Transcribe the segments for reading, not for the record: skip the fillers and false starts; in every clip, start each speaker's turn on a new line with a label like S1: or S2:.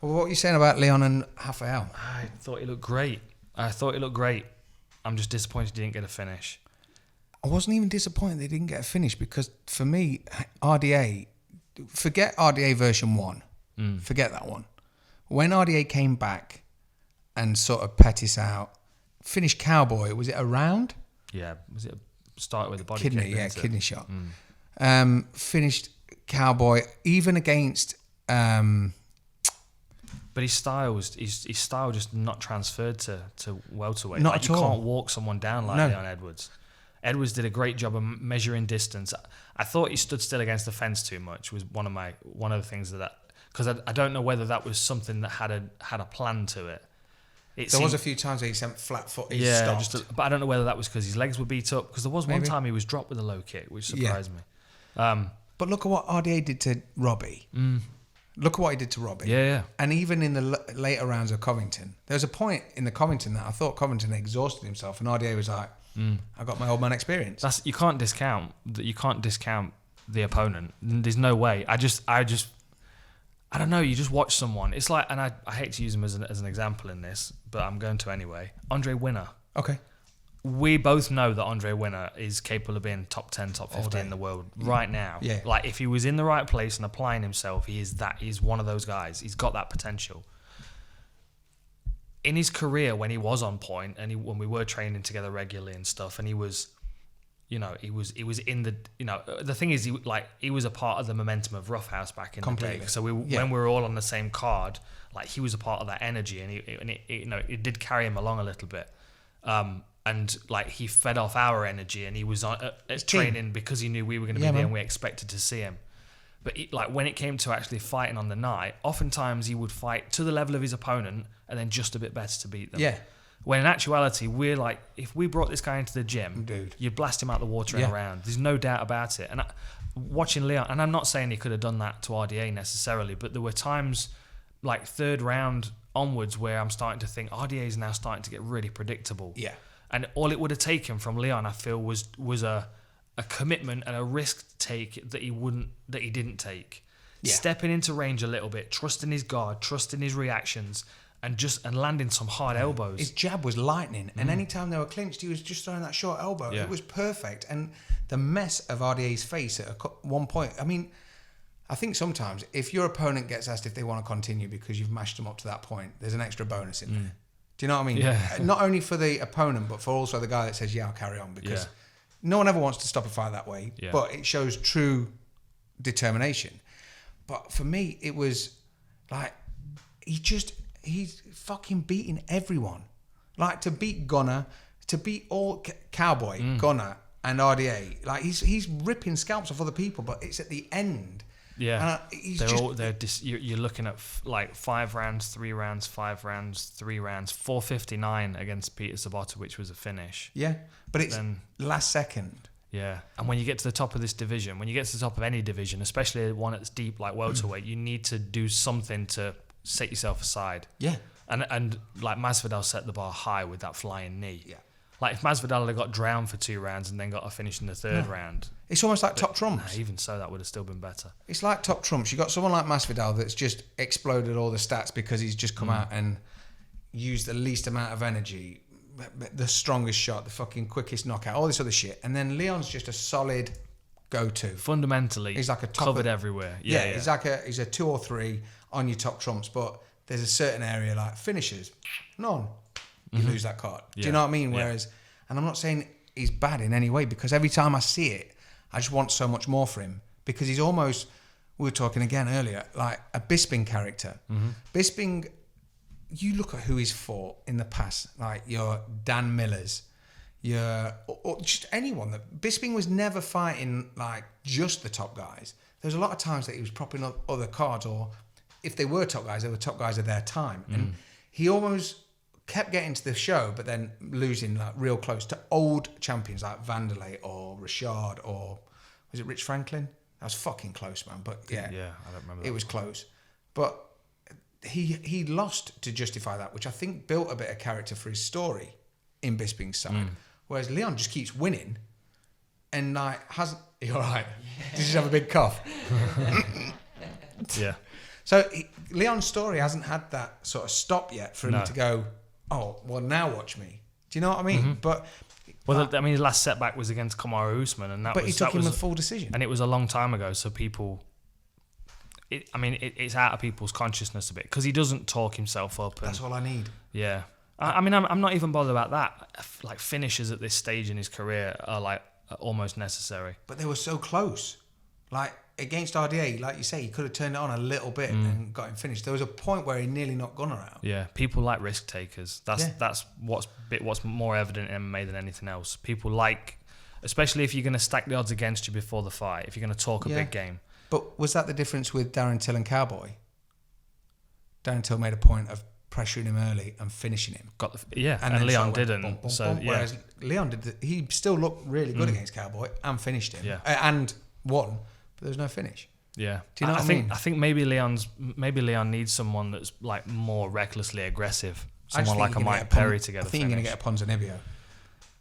S1: Well, what are you saying about Leon and Rafael?
S2: I thought he looked great. I'm just disappointed he didn't get a finish.
S1: I wasn't even disappointed they didn't get a finish because for me, RDA, forget RDA version 1. Forget that one. When RDA came back and sort of Pettis out, finished Cowboy, was it a round?
S2: Yeah, was it started with a body
S1: kidney?
S2: kick?
S1: Yeah, kidney shot. Finished Cowboy, even against.
S2: But his style just not transferred to welterweight.
S1: Not
S2: like
S1: at
S2: you
S1: all.
S2: can't walk someone down like Leon Edwards. Edwards did a great job of measuring distance. I thought he stood still against the fence too much. Was one of the things because I don't know whether that was something that had a plan to it.
S1: There was a few times where he sent flat foot. He stopped.
S2: But I don't know whether that was because his legs were beat up. Because there was one time he was dropped with a low kick, which surprised me.
S1: But look at what RDA did to Robbie. Look at what he did to Robbie.
S2: Yeah.
S1: And even in the later rounds of Covington, there was a point in the Covington that I thought Covington exhausted himself, and RDA was like, "I got my old man experience."
S2: You can't discount the opponent. There's no way. I don't know. You just watch someone. It's like, and I hate to use him as an example in this, but I'm going to anyway. Andre Winner.
S1: Okay.
S2: We both know that Andre Winner is capable of being top 10, top 50 in the world right now.
S1: Yeah.
S2: Like if he was in the right place and applying himself, he's one of those guys. He's got that potential. In his career, when he was on point and when we were training together regularly and stuff, and he was in the, the thing is, he was a part of the momentum of Roughhouse back in the day. So when we were all on the same card, like he was a part of that energy, and it did carry him along a little bit. And like he fed off our energy, and he was on training because he knew we were going to be there and we expected to see him. But when it came to actually fighting on the night, oftentimes he would fight to the level of his opponent and then just a bit better to beat them. Yeah. When in actuality, we're like, if we brought this guy into the gym, you'd blast him out the water in a round. There's no doubt about it. And watching Leon, and I'm not saying he could have done that to RDA necessarily, but there were times like third round onwards where I'm starting to think RDA is now starting to get really predictable.
S1: Yeah.
S2: And all it would have taken from Leon, I feel, was a commitment and a risk take that he didn't take. Yeah. Stepping into range a little bit, trusting his guard, trusting his reactions, and landing some hard elbows.
S1: His jab was lightning, and anytime they were clinched, he was just throwing that short elbow. Yeah. It was perfect. And the mess of RDA's face at one point, I mean, I think sometimes if your opponent gets asked if they want to continue because you've mashed them up to that point, there's an extra bonus in there. Do you know what I mean?
S2: Yeah.
S1: Not only for the opponent, but for also the guy that says, yeah, I'll carry on. Because no one ever wants to stop a fight that way. Yeah. But it shows true determination. But for me, it was like, he's fucking beating everyone. Like to beat Gunnar, to beat all Cowboy, Gunnar and RDA. Like he's ripping scalps off other people, but it's at the end.
S2: Yeah, you're looking at like 5 rounds, 3 rounds, 5 rounds, 3 rounds, 459 against Peter Sabota, which was a finish.
S1: Yeah, but it's last second.
S2: Yeah, and when you get to the top of this division, when you get to the top of any division, especially one that's deep like welterweight, you need to do something to set yourself aside.
S1: Yeah,
S2: and like Masvidal set the bar high with that flying knee.
S1: Yeah.
S2: Like if Masvidal had got drowned for 2 rounds and then got a finish in the third round.
S1: It's almost like top trumps.
S2: Even so, that would have still been better.
S1: It's like top trumps. You got someone like Masvidal that's just exploded all the stats because he's just come out and used the least amount of energy, the strongest shot, the fucking quickest knockout, all this other shit. And then Leon's just a solid go-to.
S2: Fundamentally,
S1: he's like a top
S2: covered everywhere. Yeah.
S1: He's a 2 or 3 on your top trumps, but there's a certain area like finishers, none. You lose that card. Do you know what I mean? Whereas, and I'm not saying he's bad in any way, because every time I see it, I just want so much more for him, because he's almost, we were talking again earlier, like a Bisping character. Bisping, you look at who he's fought in the past, like your Dan Millers, or just anyone. That Bisping was never fighting like just the top guys. There's a lot of times that he was propping up other cards, or if they were top guys, they were top guys of their time. And he almost kept getting to the show, but then losing like real close to old champions like Vanderlei or Rashad, or was it Rich Franklin? That was fucking close, man. But yeah,
S2: I don't remember.
S1: It was close, but he lost to justify that, which I think built a bit of character for his story in Bisping's side. Whereas Leon just keeps winning, and like hasn't. You're right. Did you just have a big cough?
S2: Yeah.
S1: So Leon's story hasn't had that sort of stop yet for him to go, oh, well, now watch me. Do you know what I mean? But
S2: his last setback was against Kamaru Usman, and
S1: he took him a full decision,
S2: and it was a long time ago. So people, it's out of people's consciousness a bit because he doesn't talk himself up.
S1: That's all I need.
S2: Yeah, I'm not even bothered about that. Like finishes at this stage in his career are almost necessary.
S1: But they were so close. Like against RDA, like you say, he could have turned it on a little bit and got him finished. There was a point where he nearly knocked Gunnar out.
S2: Yeah, people like risk takers. That's what's more evident in MMA than anything else. People like, especially if you're going to stack the odds against you before the fight, if you're going to talk a big game.
S1: But was that the difference with Darren Till and Cowboy? Darren Till made a point of pressuring him early and finishing him.
S2: And Leon didn't.
S1: Whereas Leon he still looked really good against Cowboy and finished him. And won, but there was no finish.
S2: Yeah.
S1: Do you know what I mean?
S2: I think maybe Leon needs someone that's like more recklessly aggressive. Someone like a Mike Perry to get a finish.
S1: I think you're going to get a Ponzinibbio.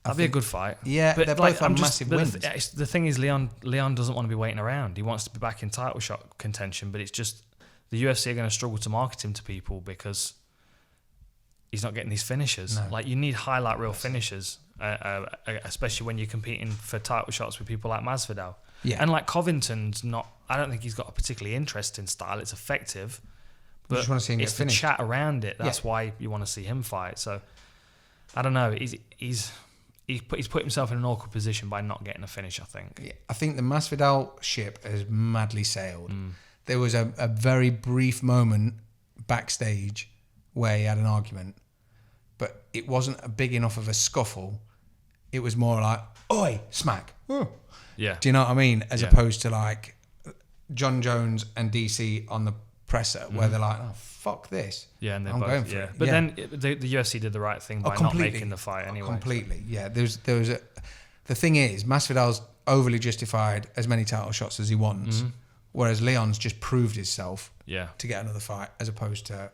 S2: That'd be a good fight.
S1: Yeah, but they're both on massive wins.
S2: The thing is, Leon doesn't want to be waiting around. He wants to be back in title shot contention, but it's just the UFC are going to struggle to market him to people because he's not getting these finishes. No. Like you need highlight reel finishes, especially when you're competing for title shots with people like Masvidal.
S1: Yeah.
S2: And like Covington's not. I don't think he's got a particularly interesting style. It's effective, but
S1: just want to see him
S2: it's the chat around it. That's why you want to see him fight. So I don't know. He's put himself in an awkward position by not getting a finish, I think.
S1: Yeah, I think the Masvidal ship has madly sailed. There was a very brief moment backstage where he had an argument, but it wasn't a big enough of a scuffle. It was more like, oi, smack. Oh.
S2: Yeah.
S1: Do you know what I mean? As opposed to like John Jones and DC on the presser where they're like, oh, fuck this.
S2: Yeah, and
S1: I'm going for it.
S2: But then the UFC did the right thing by not making the fight anyway.
S1: Completely, yeah. The thing is, Masvidal's overly justified as many title shots as he wants, whereas Leon's just proved himself to get another fight as opposed to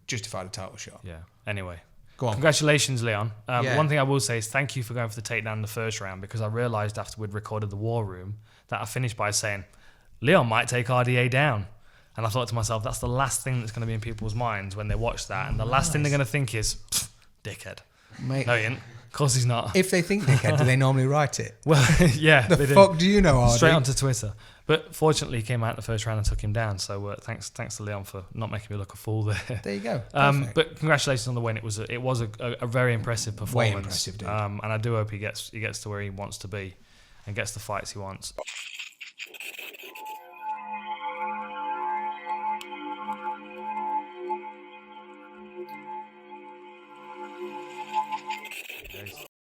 S1: justify the title shot.
S2: Yeah. Anyway.
S1: Go on.
S2: Congratulations, Leon. One thing I will say is thank you for going for the takedown in the first round because I realised after we'd recorded the War Room that I finished by saying, Leon might take RDA down. And I thought to myself, that's the last thing that's going to be in people's minds when they watch that. And the last thing they're going to think is, dickhead.
S1: Mate,
S2: no, he ain't. Of course he's not.
S1: If they think dickhead, do they normally write it?
S2: Well, yeah.
S1: The fuck do you know, RD?
S2: Straight onto Twitter. But fortunately, he came out in the first round and took him down. So thanks to Leon for not making me look a fool there.
S1: There you go.
S2: But congratulations on the win. It was a very impressive performance.
S1: Way impressive, dude.
S2: And I do hope he gets to where he wants to be and gets the fights he wants.